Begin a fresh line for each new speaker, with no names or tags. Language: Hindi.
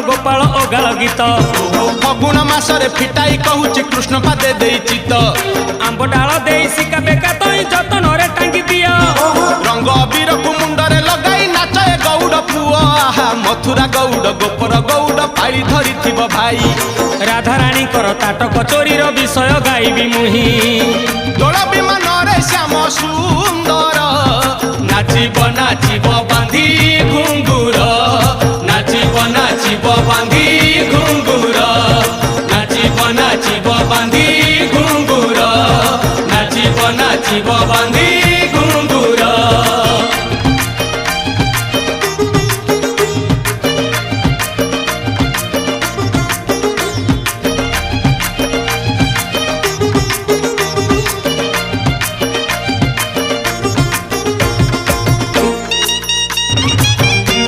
गोपाल ओगाल गीत
फगुण मासरे फिटाई कहूची कृष्ण पादे देई चित
आंब डाल दे सिका बेका तई जतन रे टांगी दिया
रंग अबीर को मुंडरे लगाई नाचे गौड़ पुआ मथुरा गौड़ गोपर गौड़ पाई धरी थिब भाई
राधा रानी कर ताटक चोरी विषय गाइबी मुही
दोल विमान रे श्याम सु